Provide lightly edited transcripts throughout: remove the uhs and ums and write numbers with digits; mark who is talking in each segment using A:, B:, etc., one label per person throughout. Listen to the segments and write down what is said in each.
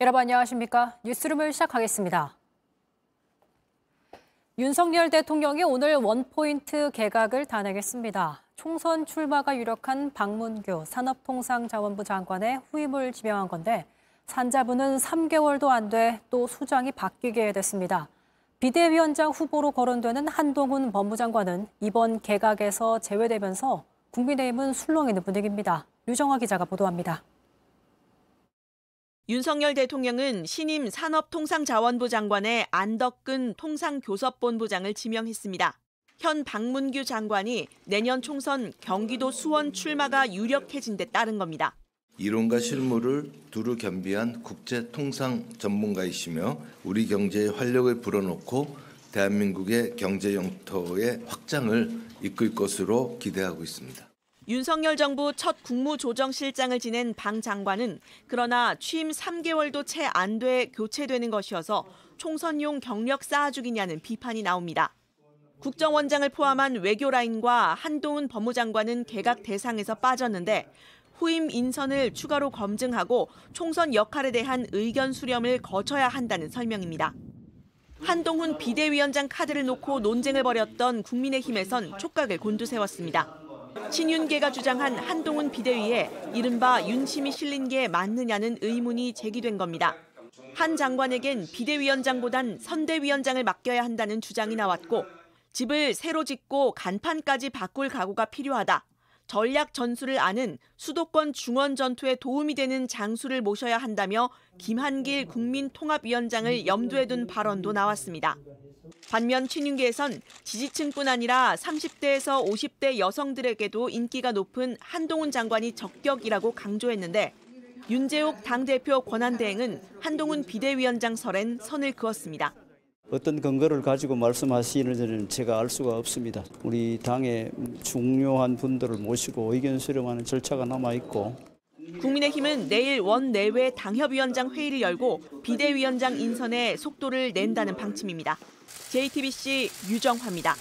A: 여러분 안녕하십니까? 뉴스룸을 시작하겠습니다. 윤석열 대통령이 오늘 원포인트 개각을 단행했습니다. 총선 출마가 유력한 박문규 산업통상자원부 장관의 후임을 지명한 건데 산자부는 3개월도 안 돼 또 수장이 바뀌게 됐습니다. 비대위원장 후보로 거론되는 한동훈 법무장관은 이번 개각에서 제외되면서 국민의힘은 술렁이는 분위기입니다. 류정화 기자가 보도합니다.
B: 윤석열 대통령은 신임 산업통상자원부 장관에 안덕근 통상교섭본부장을 지명했습니다. 현 박문규 장관이 내년 총선 경기도 수원 출마가 유력해진 데 따른 겁니다.
C: 이론과 실무를 두루 겸비한 국제통상 전문가이시며 우리 경제에 활력을 불어넣고 대한민국의 경제 영토의 확장을 이끌 것으로 기대하고 있습니다.
B: 윤석열 정부 첫 국무조정실장을 지낸 방 장관은 그러나 취임 3개월도 채 안 돼 교체되는 것이어서 총선용 경력 쌓아주기냐는 비판이 나옵니다. 국정원장을 포함한 외교라인과 한동훈 법무장관은 개각 대상에서 빠졌는데 후임 인선을 추가로 검증하고 총선 역할에 대한 의견 수렴을 거쳐야 한다는 설명입니다. 한동훈 비대위원장 카드를 놓고 논쟁을 벌였던 국민의힘에선 촉각을 곤두세웠습니다. 신윤계가 주장한 한동훈 비대위에 이른바 윤심이 실린 게 맞느냐는 의문이 제기된 겁니다. 한 장관에겐 비대위원장보단 선대위원장을 맡겨야 한다는 주장이 나왔고 집을 새로 짓고 간판까지 바꿀 각오가 필요하다. 전략 전술을 아는 수도권 중원 전투에 도움이 되는 장수를 모셔야 한다며 김한길 국민통합위원장을 염두에 둔 발언도 나왔습니다. 반면 친윤계에선 지지층뿐 아니라 30대에서 50대 여성들에게도 인기가 높은 한동훈 장관이 적격이라고 강조했는데 윤재욱 당대표 권한대행은 한동훈 비대위원장 설엔 선을 그었습니다.
D: 어떤 근거를 가지고 말씀하시는지는 제가 알 수가 없습니다. 우리 당의 중요한 분들을 모시고 의견 수렴하는 절차가 남아있고.
B: 국민의힘은 내일 원내외 당협위원장 회의를 열고 비대위원장 인선에 속도를 낸다는 방침입니다. JTBC 유정화입니다.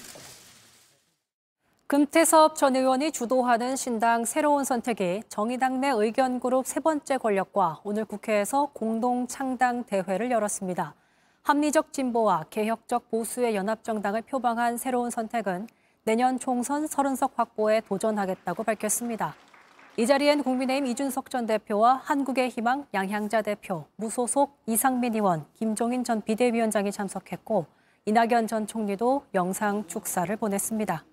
A: 금태섭 전 의원이 주도하는 신당 새로운 선택이 정의당 내 의견그룹 세 번째 권력과 오늘 국회에서 공동창당 대회를 열었습니다. 합리적 진보와 개혁적 보수의 연합정당을 표방한 새로운 선택은 내년 총선 30석 확보에 도전하겠다고 밝혔습니다. 이 자리엔 국민의힘 이준석 전 대표와 한국의 희망 양향자 대표, 무소속 이상민 의원, 김종인 전 비대위원장이 참석했고 이낙연 전 총리도 영상 축사를 보냈습니다.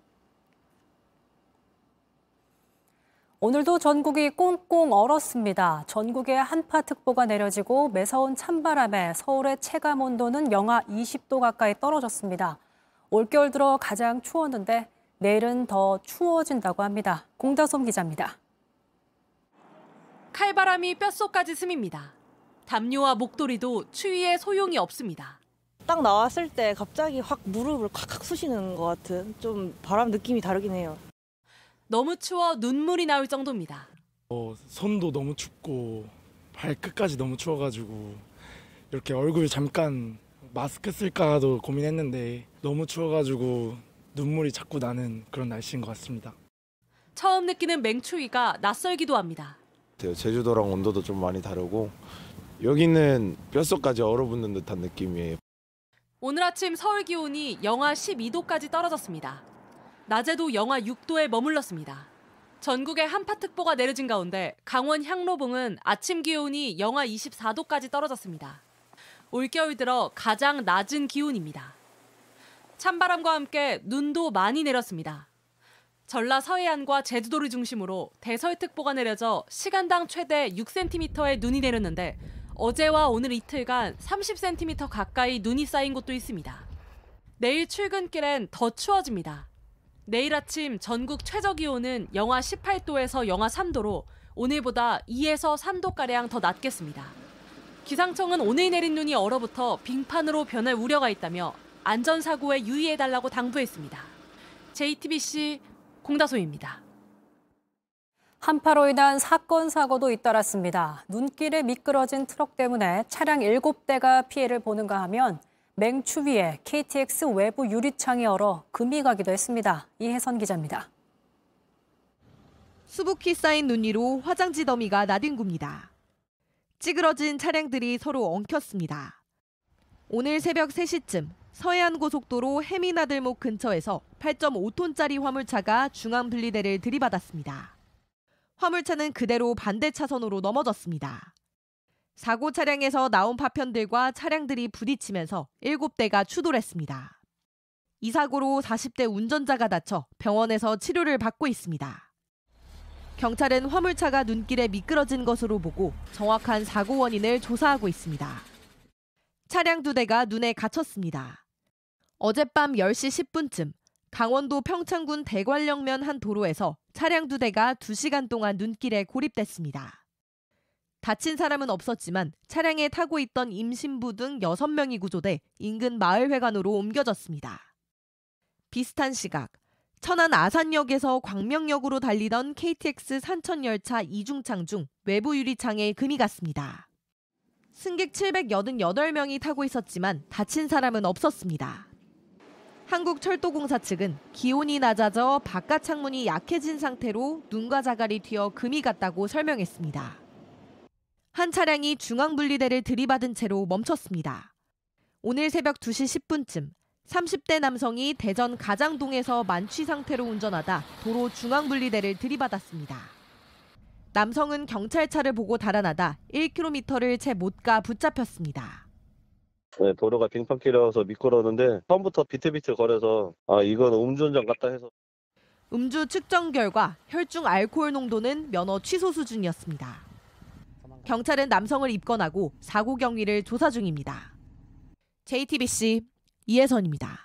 A: 오늘도 전국이 꽁꽁 얼었습니다. 전국에 한파특보가 내려지고 매서운 찬바람에 서울의 체감 온도는 영하 20도 가까이 떨어졌습니다. 올겨울 들어 가장 추웠는데 내일은 더 추워진다고 합니다. 공다솜 기자입니다.
E: 칼바람이 뼛속까지 스밉니다. 담요와 목도리도 추위에 소용이 없습니다.
F: 딱 나왔을 때 갑자기 확 무릎을 콱콱 쑤시는 것 같은 좀 바람 느낌이 다르긴 해요.
E: 너무 추워 눈물이 나올 정도입니다.
G: 손도 너무 춥고 발끝까지 너무 추워가지고 이렇게 얼굴 잠깐 마스크 쓸까도 고민했는데 너무 추워가지고 눈물이 자꾸 나는 그런 날씨인 것 같습니다.
E: 처음 느끼는 맹추위가 낯설기도 합니다.
H: 제주도랑 온도도 좀 많이 다르고 여기는 뼛속까지 얼어붙는 듯한 느낌이에요.
E: 오늘 아침 서울 기온이 영하 12도까지 떨어졌습니다. 낮에도 영하 6도에 머물렀습니다. 전국에 한파특보가 내려진 가운데 강원 향로봉은 아침 기온이 영하 24도까지 떨어졌습니다. 올겨울 들어 가장 낮은 기온입니다. 찬바람과 함께 눈도 많이 내렸습니다. 전라 서해안과 제주도를 중심으로 대설특보가 내려져 시간당 최대 6cm의 눈이 내렸는데 어제와 오늘 이틀간 30cm 가까이 눈이 쌓인 곳도 있습니다. 내일 출근길엔 더 추워집니다. 내일 아침 전국 최저기온은 영하 18도에서 영하 3도로 오늘보다 2에서 3도가량 더 낮겠습니다. 기상청은 오늘 내린 눈이 얼어붙어 빙판으로 변할 우려가 있다며 안전사고에 유의해달라고 당부했습니다. JTBC 공다솜입니다.
A: 한파로 인한 사건, 사고도 잇따랐습니다. 눈길에 미끄러진 트럭 때문에 차량 7대가 피해를 보는가 하면 맹추위에 KTX 외부 유리창이 얼어 금이 가기도 했습니다. 이혜선 기자입니다.
I: 수북히 쌓인 눈 위로 화장지 더미가 나뒹굽니다. 찌그러진 차량들이 서로 엉켰습니다. 오늘 새벽 3시쯤 서해안고속도로 해미나들목 근처에서 8.5톤짜리 화물차가 중앙분리대를 들이받았습니다. 화물차는 그대로 반대 차선으로 넘어졌습니다. 사고 차량에서 나온 파편들과 차량들이 부딪히면서 7대가 추돌했습니다. 이 사고로 40대 운전자가 다쳐 병원에서 치료를 받고 있습니다. 경찰은 화물차가 눈길에 미끄러진 것으로 보고 정확한 사고 원인을 조사하고 있습니다. 차량 2대가 눈에 갇혔습니다. 어젯밤 10시 10분쯤 강원도 평창군 대관령면 한 도로에서 차량 2대가 2시간 동안 눈길에 고립됐습니다. 다친 사람은 없었지만 차량에 타고 있던 임신부 등 6명이 구조돼 인근 마을회관으로 옮겨졌습니다. 비슷한 시각 천안 아산역에서 광명역으로 달리던 KTX 산천열차 이중창 중 외부 유리창에 금이 갔습니다. 승객 788명이 타고 있었지만 다친 사람은 없었습니다. 한국철도공사 측은 기온이 낮아져 바깥 창문이 약해진 상태로 눈과 자갈이 튀어 금이 갔다고 설명했습니다. 한 차량이 중앙분리대를 들이받은 채로 멈췄습니다. 오늘 새벽 2시 10분쯤 30대 남성이 대전 가장동에서 만취 상태로 운전하다 도로 중앙분리대를 들이받았습니다. 남성은 경찰차를 보고 달아나다 1km를 채 못 가 붙잡혔습니다.
J: 네, 도로가 빙판길이라서 미끄러웠는데 처음부터 비틀비틀 거려서 이건 음주운전 같다 해서.
I: 음주 측정 결과 혈중 알코올 농도는 면허 취소 수준이었습니다. 경찰은 남성을 입건하고 사고 경위를 조사 중입니다. JTBC 이혜선입니다.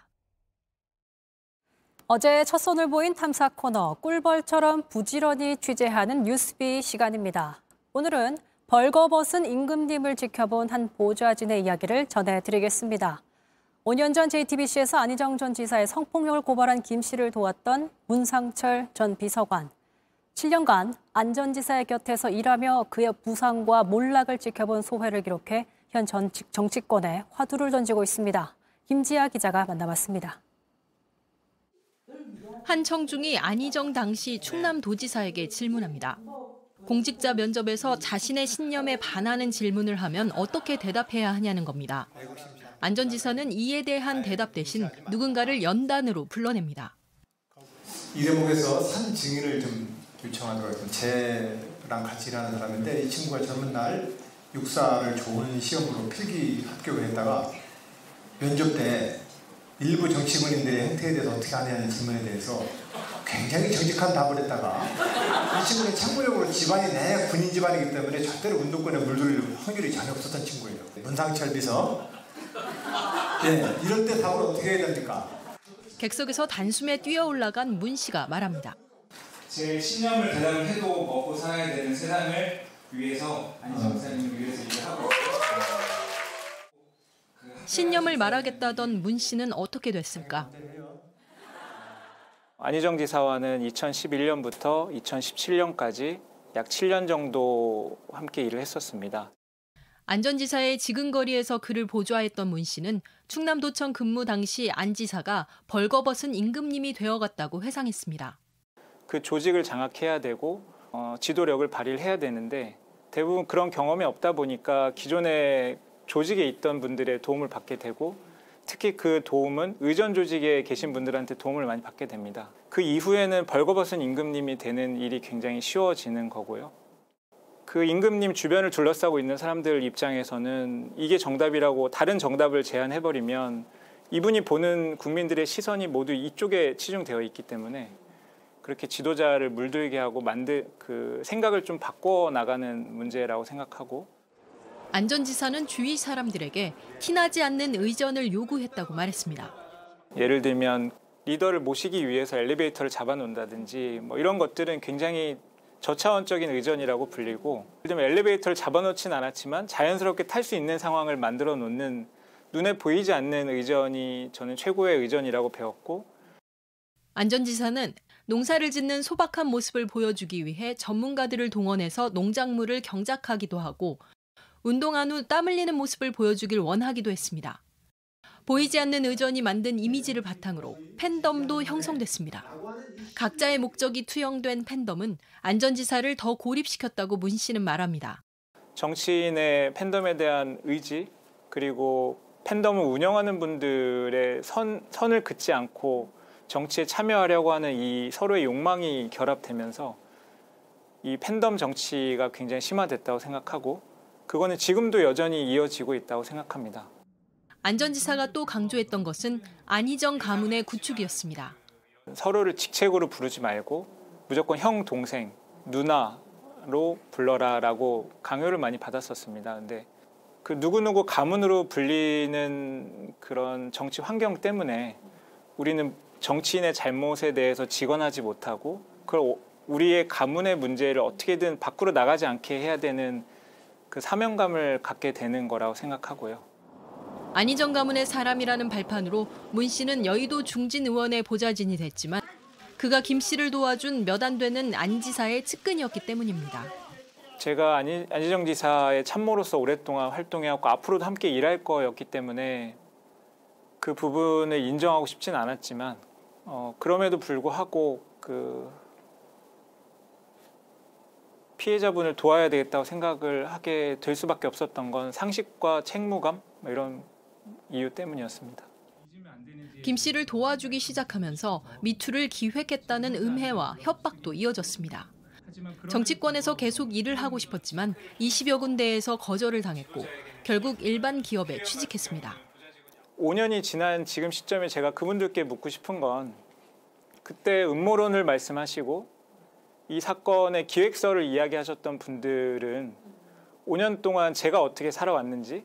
A: 어제 첫 손을 보인 탐사 코너 꿀벌처럼 부지런히 취재하는 뉴스비 시간입니다. 오늘은 벌거벗은 임금님을 지켜본 한 보좌진의 이야기를 전해드리겠습니다. 5년 전 JTBC에서 안희정 전 지사의 성폭력을 고발한 김 씨를 도왔던 문상철 전 비서관. 7년간 안 전 지사의 곁에서 일하며 그의 부상과 몰락을 지켜본 소회를 기록해 현 정치권에 화두를 던지고 있습니다. 김지아 기자가 만나봤습니다.
K: 한 청중이 안희정 당시 충남도지사에게 질문합니다. 공직자 면접에서 자신의 신념에 반하는 질문을 하면 어떻게 대답해야 하냐는 겁니다. 안 전 지사는 이에 대한 대답 대신 누군가를 연단으로 불러냅니다.
L: 이 대목에서 산 증인을 좀 요청하더라고요. 제랑 같이 일하는 사람인데 이 친구가 젊은 날 육사를 좋은 시험으로 필기 합격을 했다가 면접 때 일부 정치권인들의 행태에 대해서 어떻게 하냐는 질문에 대해서 굉장히 정직한 답을 했다가 이 친구는 참고적으로 집안이 내 군인 집안이기 때문에 절대로 운동권에 물들 확률이 전혀 없었던 친구예요. 문상철 비서. 네, 이럴 때 답을 어떻게 해야 됩니까?
K: 객석에서 단숨에 뛰어올라간 문 씨가 말합니다.
M: 제 신념을 대답을 해도 먹고 살아야 되는 세상을 위해서 안희정 지사님을 위해서 일을 하고
K: 신념을 말하겠다던 문 씨는 어떻게 됐을까?
N: 안희정 지사와는 2011년부터 2017년까지 약 7년 정도 함께 일을 했었습니다.
K: 안 전 지사의 지근거리에서 그를 보좌했던 문 씨는 충남도청 근무 당시 안 지사가 벌거벗은 임금님이 되어갔다고 회상했습니다.
N: 그 조직을 장악해야 되고 지도력을 발휘를 해야 되는데 대부분 그런 경험이 없다 보니까 기존의 조직에 있던 분들의 도움을 받게 되고 특히 그 도움은 의전 조직에 계신 분들한테 도움을 많이 받게 됩니다. 그 이후에는 벌거벗은 임금님이 되는 일이 굉장히 쉬워지는 거고요. 그 임금님 주변을 둘러싸고 있는 사람들 입장에서는 이게 정답이라고 다른 정답을 제안해버리면 이분이 보는 국민들의 시선이 모두 이쪽에 치중되어 있기 때문에 그렇게 지도자를 물들게 하고 그 생각을 좀 바꿔나가는 문제라고 생각하고
K: 안 전 지사는 주위 사람들에게 티나지 않는 의전을 요구했다고 말했습니다.
N: 예를 들면 리더를 모시기 위해서 엘리베이터를 잡아놓는다든지 이런 것들은 굉장히 저차원적인 의전이라고 불리고 예를 들면 엘리베이터를 잡아놓지는 않았지만 자연스럽게 탈 수 있는 상황을 만들어 놓는 눈에 보이지 않는 의전이 저는 최고의 의전이라고 배웠고
K: 안 전 지사는 농사를 짓는 소박한 모습을 보여주기 위해 전문가들을 동원해서 농작물을 경작하기도 하고 운동한 후 땀 흘리는 모습을 보여주길 원하기도 했습니다. 보이지 않는 의전이 만든 이미지를 바탕으로 팬덤도 형성됐습니다. 각자의 목적이 투영된 팬덤은 안 전 지사를 더 고립시켰다고 문 씨는 말합니다.
N: 정치인의 팬덤에 대한 의지, 그리고 팬덤을 운영하는 분들의 선을 긋지 않고 정치에 참여하려고 하는 이 서로의 욕망이 결합되면서 이 팬덤 정치가 굉장히 심화됐다고 생각하고, 그거는 지금도 여전히 이어지고 있다고 생각합니다.
K: 안 전 지사가 또 강조했던 것은 안희정 가문의 구축이었습니다.
N: 서로를 직책으로 부르지 말고 무조건 형, 동생, 누나로 불러라라고 강요를 많이 받았었습니다. 근데 그 누구누구 가문으로 불리는 그런 정치 환경 때문에 우리는 정치인의 잘못에 대해서 직언하지 못하고 그걸 우리의 가문의 문제를 어떻게든 밖으로 나가지 않게 해야 되는 그 사명감을 갖게 되는 거라고 생각하고요.
K: 안희정 가문의 사람이라는 발판으로 문 씨는 여의도 중진 의원의 보좌진이 됐지만 그가 김 씨를 도와준 몇 안 되는 안 지사의 측근이었기 때문입니다.
N: 제가 안희정 지사의 참모로서 오랫동안 활동해왔고 앞으로도 함께 일할 거였기 때문에 그 부분을 인정하고 싶진 않았지만 그럼에도 불구하고 그 피해자분을 도와야 되겠다고 생각을 하게 될 수밖에 없었던 건 상식과 책무감 이런 이유 때문이었습니다.
K: 김 씨를 도와주기 시작하면서 미투를 기획했다는 음해와 협박도 이어졌습니다. 정치권에서 계속 일을 하고 싶었지만 20여 군데에서 거절을 당했고 결국 일반 기업에 취직했습니다.
N: 5년이 지난 지금 시점에 제가 그분들께 묻고 싶은 건 그때 음모론을 말씀하시고 이 사건의 기획서를 이야기하셨던 분들은 5년 동안 제가 어떻게 살아왔는지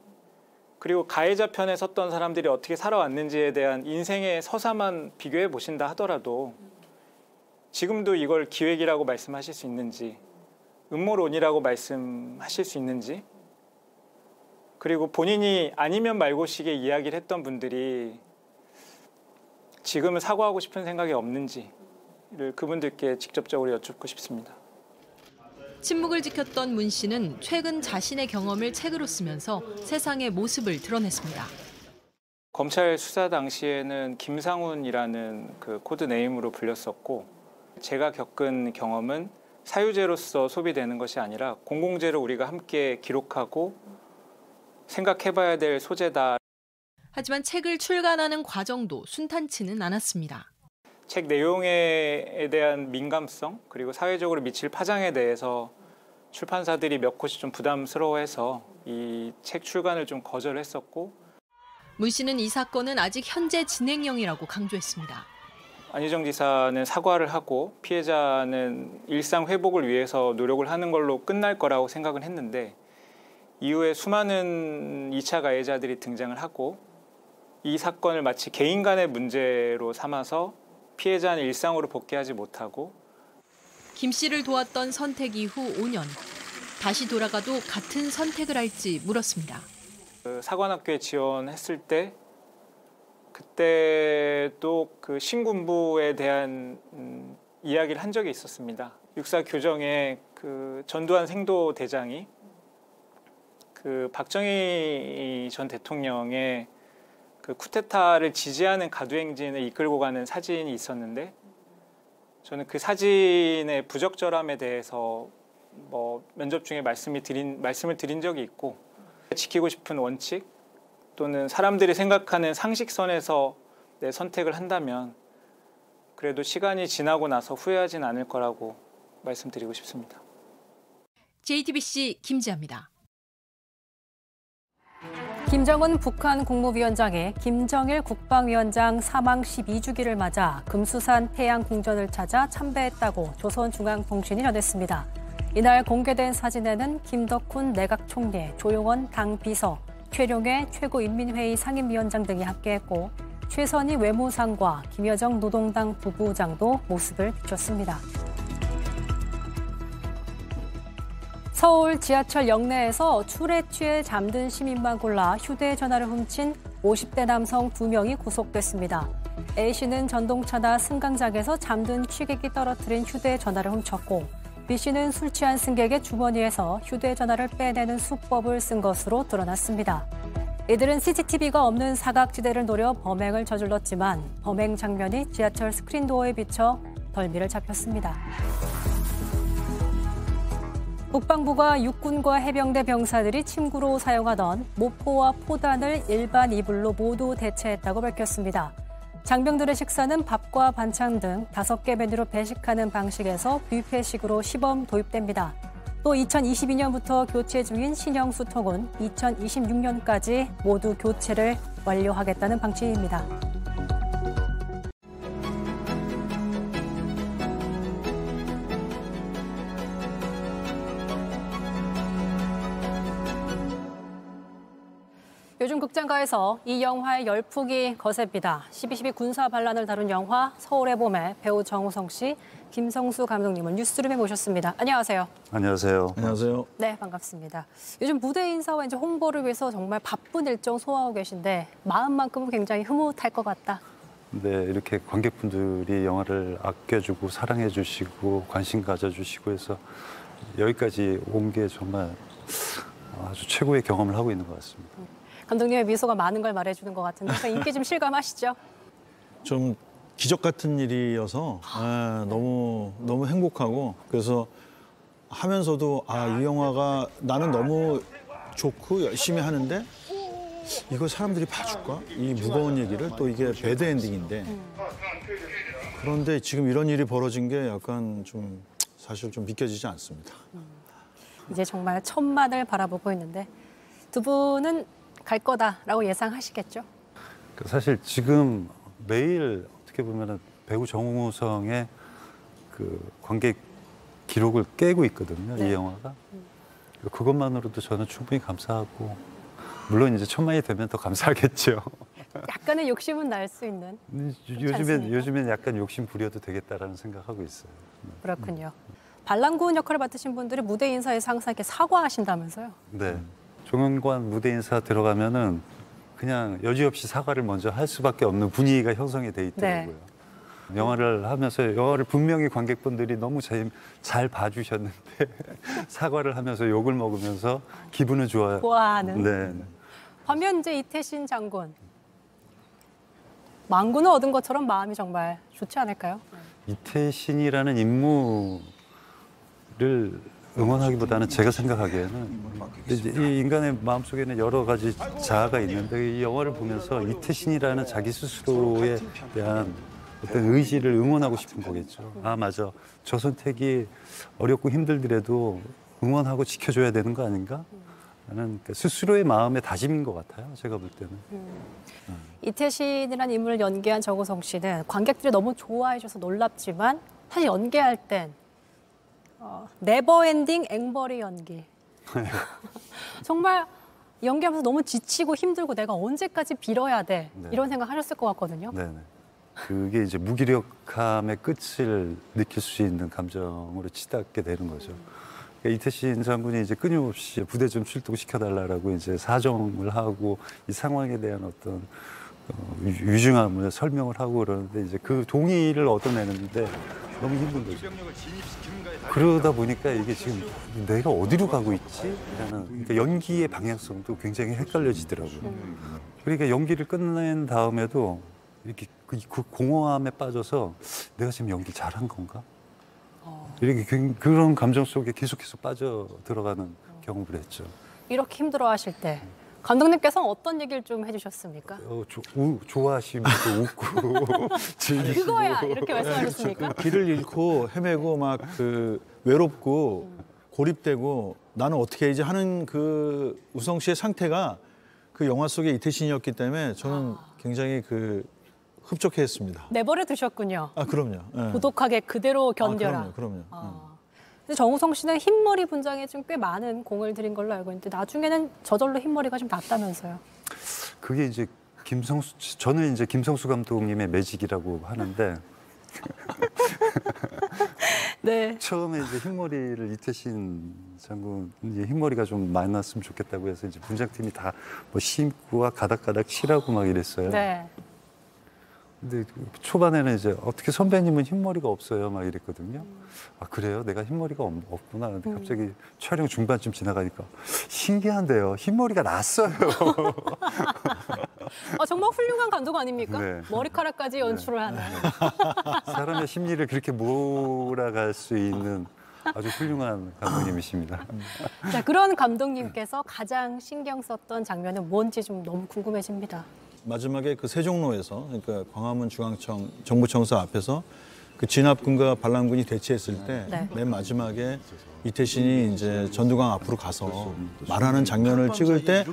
N: 그리고 가해자 편에 섰던 사람들이 어떻게 살아왔는지에 대한 인생의 서사만 비교해 보신다 하더라도 지금도 이걸 기획이라고 말씀하실 수 있는지 음모론이라고 말씀하실 수 있는지 그리고 본인이 아니면 말고식의 이야기를 했던 분들이 지금은 사과하고 싶은 생각이 없는지를 그분들께 직접적으로 여쭙고 싶습니다.
K: 침묵을 지켰던 문 씨는 최근 자신의 경험을 책으로 쓰면서 세상의 모습을 드러냈습니다.
N: 검찰 수사 당시에는 김상훈이라는 그 코드 네임으로 불렸었고 제가 겪은 경험은 사유재로서 소비되는 것이 아니라 공공재로 우리가 함께 기록하고 생각해봐야 될 소재다.
K: 하지만 책을 출간하는 과정도 순탄치는 않았습니다.
N: 책 내용에 대한 민감성 그리고 사회적으로 미칠 파장에 대해서 출판사들이 몇 곳이 좀 부담스러워해서 이 책 출간을 좀 거절했었고
K: 문 씨는 이 사건은 아직 현재 진행형이라고 강조했습니다.
N: 안희정 지사는 사과를 하고 피해자는 일상 회복을 위해서 노력을 하는 걸로 끝날 거라고 생각을 했는데 이후에 수많은 2차 가해자들이 등장을 하고 이 사건을 마치 개인 간의 문제로 삼아서 피해자는 일상으로 복귀하지 못하고
K: 김 씨를 도왔던 선택 이후 5년. 다시 돌아가도 같은 선택을 할지 물었습니다.
N: 사관학교에 지원했을 때 그때도 그 신군부에 대한 이야기를 한 적이 있었습니다. 육사 교정에 그 전두환 생도대장이 그 박정희 전 대통령의 그 쿠데타를 지지하는 가두행진을 이끌고 가는 사진이 있었는데 저는 그 사진의 부적절함에 대해서 면접 중에 말씀을 드린 적이 있고 지키고 싶은 원칙 또는 사람들이 생각하는 상식선에서 내 선택을 한다면 그래도 시간이 지나고 나서 후회하진 않을 거라고 말씀드리고 싶습니다.
K: JTBC 김지아입니다.
A: 김정은 북한 국무위원장의 김정일 국방위원장 사망 12주기를 맞아 금수산 태양궁전을 찾아 참배했다고 조선중앙통신이 전했습니다. 이날 공개된 사진에는 김덕훈 내각총리, 조용원 당비서, 최룡해 최고인민회의 상임위원장 등이 함께했고 최선희 외무상과 김여정 노동당 부부장도 모습을 비췄습니다. 서울 지하철 역내에서 술에 취해 잠든 시민만 골라 휴대전화를 훔친 50대 남성 2명이 구속됐습니다. A씨는 전동차나 승강장에서 잠든 취객이 떨어뜨린 휴대전화를 훔쳤고 B씨는 술 취한 승객의 주머니에서 휴대전화를 빼내는 수법을 쓴 것으로 드러났습니다. 이들은 CCTV가 없는 사각지대를 노려 범행을 저질렀지만 범행 장면이 지하철 스크린도어에 비쳐 덜미를 잡혔습니다. 국방부가 육군과 해병대 병사들이 침구로 사용하던 모포와 포단을 일반 이불로 모두 대체했다고 밝혔습니다. 장병들의 식사는 밥과 반찬 등 5개 메뉴로 배식하는 방식에서 뷔페식으로 시범 도입됩니다. 또 2022년부터 교체 중인 신형 수통은 2026년까지 모두 교체를 완료하겠다는 방침입니다. 요즘 극장가에서 이 영화의 열풍이 거셉니다. 12.12 군사 반란을 다룬 영화 서울의 봄에 배우 정우성 씨, 김성수 감독님을 뉴스룸에 모셨습니다. 안녕하세요.
O: 안녕하세요.
D: 안녕하세요.
A: 네, 반갑습니다. 요즘 무대 인사와 이제 홍보를 위해서 정말 바쁜 일정 소화하고 계신데 마음만큼은 굉장히 흐뭇할 것 같다.
O: 네, 이렇게 관객분들이 영화를 아껴주고 사랑해주시고 관심 가져주시고 해서 여기까지 온 게 정말 아주 최고의 경험을 하고 있는 것 같습니다.
A: 감독님의 미소가 많은 걸 말해주는 것 같은데 인기 좀 실감하시죠?
P: 좀 기적 같은 일이어서 너무 행복하고 그래서 하면서도 이 영화가 나는 너무 좋고 열심히 하는데 이거 사람들이 봐줄까? 이 무거운 얘기를 또 이게 배드 엔딩인데 그런데 지금 이런 일이 벌어진 게 약간 좀 사실 좀 믿겨지지 않습니다.
A: 이제 정말 천만을 바라보고 있는데 두 분은 갈 거다라고 예상하시겠죠?
O: 사실 지금 매일 어떻게 보면 배우 정우성의 그 관객 기록을 깨고 있거든요.
A: 네.
O: 이 영화가. 그것만으로도 저는 충분히 감사하고 물론 이제 1000만이 되면 더 감사하겠죠.
A: 약간의 욕심은 날 수 있는.
O: 요즘엔 약간 욕심 부려도 되겠다라는 생각하고 있어요.
A: 그렇군요. 반란군 역할을 맡으신 분들이 무대 인사에서 항상 이렇게 사과하신다면서요?
O: 네. 종영관 무대 인사 들어가면은 그냥 여지없이 사과를 먼저 할 수밖에 없는 분위기가 형성이 돼 있더라고요. 네. 영화를 하면서 영화를 분명히 관객분들이 너무 잘 봐주셨는데 사과를 하면서 욕을 먹으면서 기분은 좋아요.
A: 좋아하는.
O: 네.
A: 반면 이제 이태신 장군. 망군을 얻은 것처럼 마음이 정말 좋지 않을까요?
O: 이태신이라는 인물을 응원하기보다는 제가 생각하기에는 이 인간의 마음속에는 여러 가지 자아가 있는데 이 영화를 보면서 이태신이라는 자기 스스로에 대한 어떤 의지를 응원하고 싶은 거겠죠. 맞아. 저 선택이 어렵고 힘들더라도 응원하고 지켜줘야 되는 거 아닌가? 나는 스스로의 마음의 다짐인 것 같아요. 제가 볼 때는.
A: 이태신이라는 인물을 연기한 정우성 씨는 관객들이 너무 좋아해 줘서 놀랍지만 사실 연기할 땐 네버엔딩 앵벌이 연기. 정말 연기하면서 너무 지치고 힘들고 내가 언제까지 빌어야 돼.
O: 네.
A: 이런 생각 하셨을 것 같거든요.
O: 네네. 그게 이제 무기력함의 끝을 느낄 수 있는 감정으로 치닫게 되는 거죠. 그러니까 이태신 장군이 이제 끊임없이 부대 좀 출동시켜달라고 이제 사정을 하고 이 상황에 대한 어떤 유중함을 설명을 하고 그러는데 이제 그 동의를 얻어내는데 너무 힘든 거죠. 그러다 보니까 이게 지금 내가 어디로 가고 있지? 라는 그러니까 연기의 방향성도 굉장히 헷갈려지더라고요. 그러니까 연기를 끝낸 다음에도 이렇게 그 공허함에 빠져서 내가 지금 연기 잘한 건가? 이렇게 그런 감정 속에 계속해서 빠져 들어가는 경험을 했죠.
A: 이렇게 힘들어하실 때 감독님께서는 어떤 얘기를 좀 해주셨습니까?
O: 좋아하시면서 웃고 즐기시고.
A: 그거야 이렇게 말씀하셨습니까?
P: 길을 잃고 헤매고 막 외롭고 고립되고 나는 어떻게 해야지 하는 그 우성 씨의 상태가 그 영화 속의 이태신이었기 때문에 저는 굉장히 흡족해했습니다.
A: 내버려 두셨군요.
P: 그럼요. 네.
A: 고독하게 그대로 견뎌라.
P: 그럼요.
A: 근데 정우성 씨는 흰머리 분장에 좀 꽤 많은 공을 들인 걸로 알고 있는데 나중에는 저절로 흰머리가 좀 났다면서요.
O: 그게 이제 저는 이제 김성수 감독님의 매직이라고 하는데
A: 네.
O: 처음에 이제 흰머리를 이태신 장군 이제 흰머리가 좀 많이 났으면 좋겠다고 해서 이제 분장팀이 다 뭐 심고 가닥가닥 칠하고 막 이랬어요.
A: 네.
O: 근데 초반에는 이제 어떻게 선배님은 흰머리가 없어요 막 이랬거든요. 그래요? 내가 흰머리가 없구나. 근데 갑자기 촬영 중반쯤 지나가니까 신기한데요. 흰머리가 났어요.
A: 정말 훌륭한 감독 아닙니까?
O: 네.
A: 머리카락까지 연출을 하는.
O: 사람의 심리를 그렇게 몰아갈 수 있는 아주 훌륭한 감독님이십니다.
A: 자, 그런 감독님께서 가장 신경 썼던 장면은 뭔지 좀 너무 궁금해집니다.
P: 마지막에 그 세종로에서, 그러니까 광화문 중앙청 정부청사 앞에서 그 진압군과 반란군이 대치했을 때 맨 마지막에 이태신이 이제 전두광 앞으로 가서 말하는 장면을 찍을 때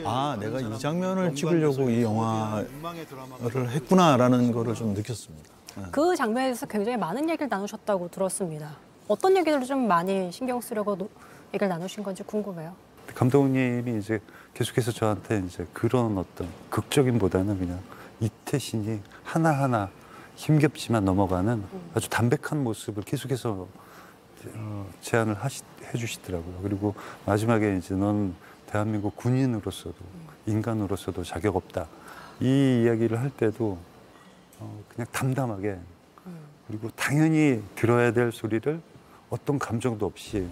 P: 아, 내가 이 장면을 찍으려고 이 영화를 했구나라는 거를 좀 느꼈습니다.
A: 그 장면에서 굉장히 많은 얘기를 나누셨다고 들었습니다. 어떤 얘기들을 좀 많이 신경 쓰려고 얘기를 나누신 건지 궁금해요.
O: 감독님이 이제 계속해서 저한테 이제 그런 어떤 극적인보다는 그냥 이태신이 하나하나 힘겹지만 넘어가는 아주 담백한 모습을 계속해서 제안을 해주시더라고요. 그리고 마지막에 이제 넌 대한민국 군인으로서도 인간으로서도 자격 없다. 이 이야기를 할 때도 그냥 담담하게 그리고 당연히 들어야 될 소리를 어떤 감정도 없이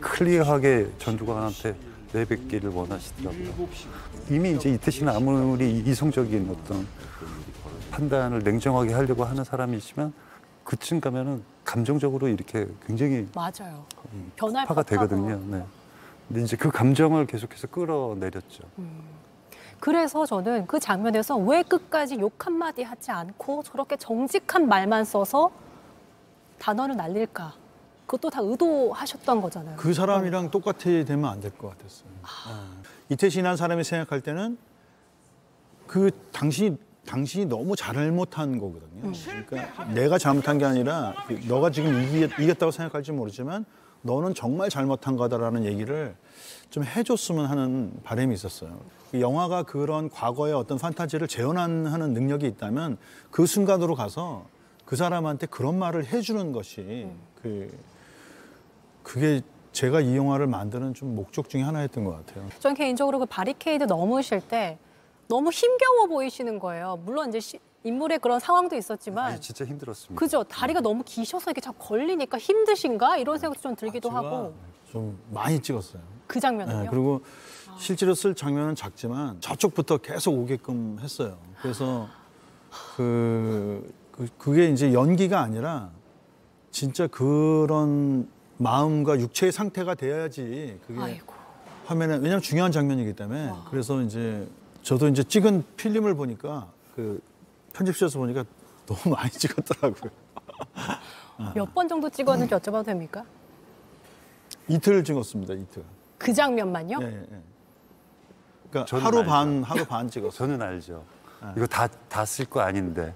O: 클리어하게 전두광한테 내뱉기를 원하시더라고요. 이미 이제 이태신은 아무리 이성적인 어떤 판단을 냉정하게 하려고 하는 사람이지만 그쯤 가면은 감정적으로 이렇게 굉장히
A: 맞아요.
O: 파가 되거든요. 네. 근데 이제 그 감정을 계속해서 끌어내렸죠.
A: 그래서 저는 그 장면에서 왜 끝까지 욕 한마디 하지 않고 저렇게 정직한 말만 써서 단어를 날릴까? 그것도 다 의도하셨던 거잖아요.
P: 그 사람이랑 똑같이 되면 안 될 것 같았어요. 이태신이라는 사람이 생각할 때는 그 당신이 너무 잘못한 거거든요. 그러니까 내가 잘못한 게 아니라 너가 지금 이겼다고 생각할지 모르지만 너는 정말 잘못한 거다라는 얘기를 좀 해줬으면 하는 바람이 있었어요. 영화가 그런 과거의 어떤 판타지를 재현하는 능력이 있다면 그 순간으로 가서 그 사람한테 그런 말을 해주는 것이 그게 제가 이 영화를 만드는 좀 목적 중에 하나였던 것 같아요.
A: 전 개인적으로 그 바리케이드 넘으실 때 너무 힘겨워 보이시는 거예요. 물론 이제 인물의 그런 상황도 있었지만
O: 아니, 진짜 힘들었습니다.
A: 그죠? 다리가 너무 기셔서 이렇게 자꾸 걸리니까 힘드신가? 이런 생각도 좀 들기도 하고.
P: 좀 많이 찍었어요.
A: 그 장면은요?
P: 네, 그리고 실제로 쓸 장면은 작지만 저쪽부터 계속 오게끔 했어요. 그래서 그게 이제 연기가 아니라 진짜 그런 마음과 육체의 상태가 돼야지 그게 화면에, 왜냐면 중요한 장면이기 때문에. 그래서 이제 저도 이제 찍은 필름을 보니까 그 편집실에서 보니까 너무 많이 찍었더라고요.
A: 몇 번 정도 찍었는지 여쭤봐도 됩니까?
P: 이틀 찍었습니다. 이틀.
A: 그 장면만요?
P: 네. 그러니까 하루 반 찍었어요.
O: 저는 알죠. 이거 다 쓸 거 아닌데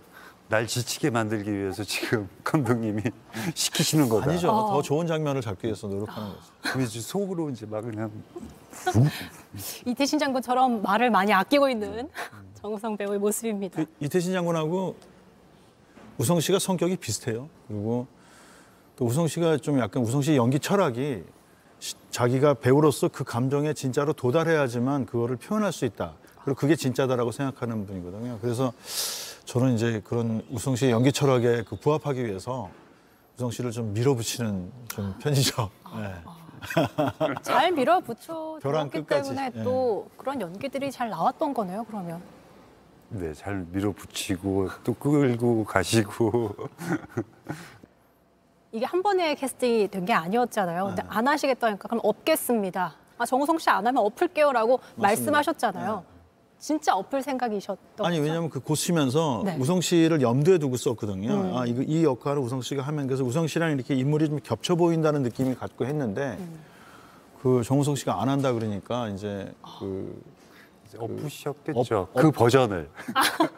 O: 날 지치게 만들기 위해서 지금 감독님이 시키시는 거다.
P: 아니죠. 더 좋은 장면을 잡기 위해서 노력하는 거죠.
O: 그럼 이제 속으로 이제 막 그냥
A: 이태신 장군처럼 말을 많이 아끼고 있는 정우성 배우의 모습입니다.
P: 이태신 장군하고 우성 씨가 성격이 비슷해요. 그리고 또 우성 씨가 좀 약간 우성 씨의 연기 철학이 자기가 배우로서 그 감정에 진짜로 도달해야지만 그거를 표현할 수 있다. 그리고 그게 진짜다라고 생각하는 분이거든요. 그래서 저는 이제 그런 우성 씨의 연기 철학에 부합하기 위해서 우성 씨를 좀 밀어붙이는 좀 편이죠. 네.
A: 잘 밀어붙여
P: 벼랑
A: 줬기
P: 끝까지.
A: 때문에 또 그런 연기들이 잘 나왔던 거네요, 그러면.
O: 네, 잘 밀어붙이고 또 끌고 가시고.
A: 이게 한 번에 캐스팅이 된 게 아니었잖아요. 근데 안 하시겠다니까 그럼 없겠습니다. 정우성 씨 안 하면 엎을게요라고 말씀하셨잖아요. 진짜 엎을 생각이셨던
P: 아니,
A: 거죠?
P: 왜냐하면 그 곧 쓰면서
A: 네.
P: 우성 씨를 염두에 두고 썼거든요. 이 역할을 우성 씨가 하면, 그래서 우성 씨랑 이렇게 인물이 좀 겹쳐 보인다는 느낌이 갖고 했는데 그 정우성 씨가 안 한다 그러니까 이제
O: 엎으셨겠죠. 그 버전을.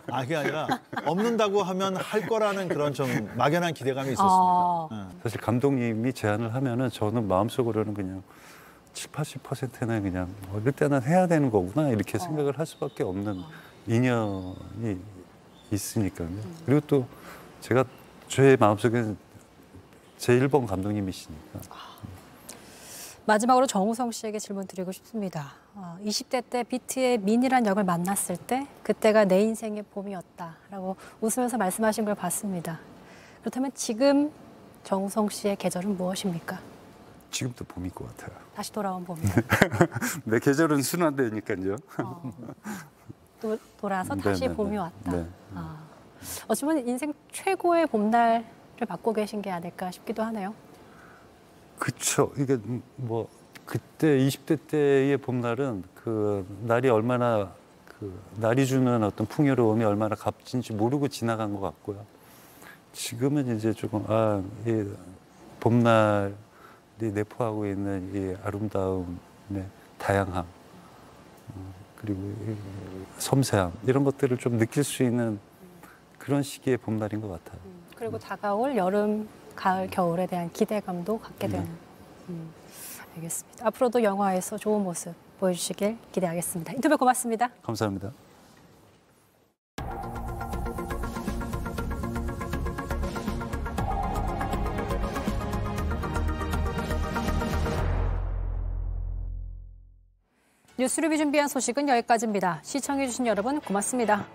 P: 그게 아니라 없는다고 하면 할 거라는 그런 좀 막연한 기대감이 있었습니다.
O: 사실 감독님이 제안을 하면은 저는 마음속으로는 그냥 70~80%는 그냥 어릴 때는 해야 되는 거구나 이렇게 생각을 할 수밖에 없는 인연이 있으니까요. 그리고 또 제가 제 마음속에는 제 1번 감독님이시니까.
A: 마지막으로 정우성 씨에게 질문 드리고 싶습니다. 20대 때 비트의 민이란 역을 만났을 때 그때가 내 인생의 봄이었다라고 웃으면서 말씀하신 걸 봤습니다. 그렇다면 지금 정우성 씨의 계절은 무엇입니까?
O: 지금도 봄일 것 같아요.
A: 다시 돌아온 봄.
O: 내 계절은 순환되니까요.
A: 또 돌아서 다시
O: 네네네.
A: 봄이 왔다.
O: 네.
A: 어쩌면 인생 최고의 봄날을 맞고 계신 게 아닐까 싶기도 하네요.
O: 그쵸. 이게 뭐 그때 20대 때의 봄날은 그 날이 얼마나 그 날이 주는 어떤 풍요로움이 얼마나 값진지 모르고 지나간 것 같고요. 지금은 이제 조금 이 봄날이 내포하고 있는 이 아름다움의 다양함 그리고 이 섬세함 이런 것들을 좀 느낄 수 있는 그런 시기의 봄날인 것 같아요.
A: 그리고 다가올 여름, 가을, 겨울에 대한 기대감도 갖게 되는. 알겠습니다. 앞으로도 영화에서 좋은 모습 보여주시길 기대하겠습니다. 인터뷰 고맙습니다.
O: 감사합니다.
A: 뉴스루비 준비한 소식은 여기까지입니다. 시청해주신 여러분 고맙습니다.